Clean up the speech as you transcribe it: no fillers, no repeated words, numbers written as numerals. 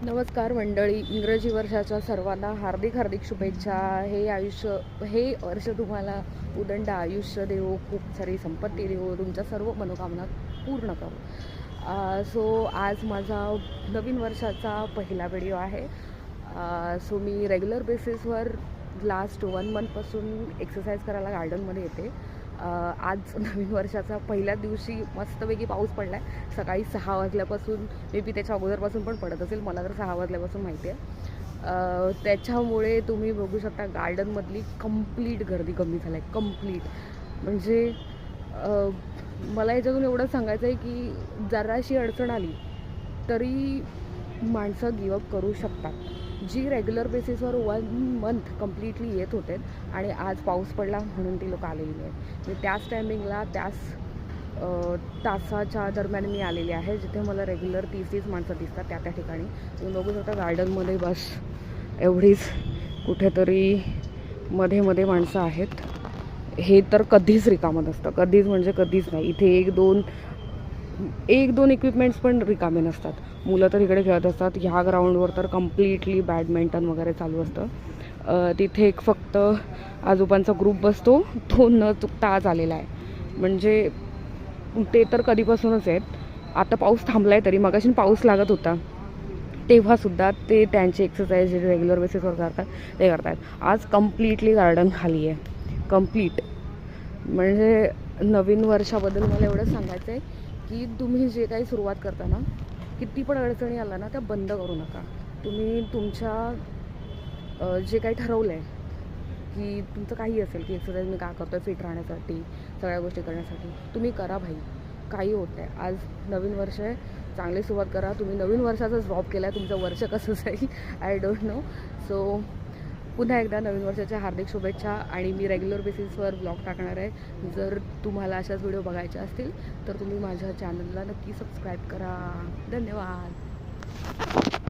नमस्कार मंडळी, इंग्रजी वर्षाच्या सर्वांना हार्दिक हार्दिक शुभेच्छा. हे वर्ष तुम्हाला उदंड आयुष्य देवो, खूप सारी संपत्ती देवो, तुमच्या सर्व मनोकामना पूर्ण करो. सो आज माझा नवीन वर्षाचा पहिला व्हिडिओ आहे. सो मी रेग्युलर बेसिसवर लास्ट 1 मंथपासून एक्सरसाइज करायला गार्डनमध्ये येते. आज नवीन वर्षाचा पहिल्याच दिवशी मस्तपैकी पाऊस पडला आहे. सकाळी 6 वाजल्यापासून, मे बी त्याच्या अगोदरपासून पण पडत असेल, मला तर 6 वाजल्यापासून माहिती आहे. त्याच्यामुळे तुम्ही बघू शकता गार्डनमधली कंप्लीट गर्दी कमी झाली आहे. कंप्लीट म्हणजे मला याच्यातून एवढं सांगायचं आहे की जराशी अडचण आली तरी माणसं गिवअप करू शकतात. जी रेग्युलर बेसिसवर 1 मंथ कम्प्लिटली येत होते आणि आज पाऊस पडला म्हणून ती लोक आलेली आहेत. मी त्याच टायमिंगला तासाच्या दरम्यान मी आलेली आहे जिथे मला रेग्युलर 30 माणसं दिसतात त्या ठिकाणी. तुम्ही बघू शकता गार्डनमध्ये बस एवढीच कुठेतरी मध्ये माणसं आहेत. हे तर कधीच रिकामं नसतं, कधीच म्हणजे कधीच नाही. इथे एक दोन इक्विपमेंट्स पण रिकामे नसतात. मुलं तर इकडे खेळत असतात. ह्या ग्राउंडवर तर कम्प्लिटली बॅडमिंटन वगैरे चालू असतं. तिथे एक फक्त आजोबांचा ग्रुप बसतो, तो न चुकता आज आलेला आहे. म्हणजे ते तर कधीपासूनच आहेत. आता पाऊस थांबला आहे तरी मगाशी पाऊस लागत होता तेव्हासुद्धा ते त्यांची एक्सरसाइज जे रेग्युलर बेसिसवर करतात ते करतात. आज कम्प्लिटली गार्डन खाली आहे, कम्प्लीट. म्हणजे नवीन वर्षाबद्दल मला एवढंच सांगायचं आहे की तुम्ही जे काही सुरुवात करता ना, किती पण अडचणी आला ना त्या बंद करू नका. तुम्ही तुमच्या जे काही ठरवलं आहे की तुमचं काही असेल की एक्सरसाइज मी का करतो, फिट राहण्यासाठी, सगळ्या गोष्टी करण्यासाठी, तुम्ही करा भाई, काही होत आहे. आज नवीन वर्ष आहे, चांगली सुरुवात करा. तुम्ही नवीन वर्षाचा जॉब केला आहे, तुमचं वर्ष कसं जाईल आय डोंट नो. सो पुन्हा एकदा नवीन वर्षाच्या हार्दिक शुभेच्छा. आणि मी रेग्युलर बेसिसवर ब्लॉग टाकणार आहे. जर तुम्हाला अशाच व्हिडिओ बघायचे असतील तर तुम्ही माझ्या चॅनलला नक्की सबस्क्राईब करा. धन्यवाद.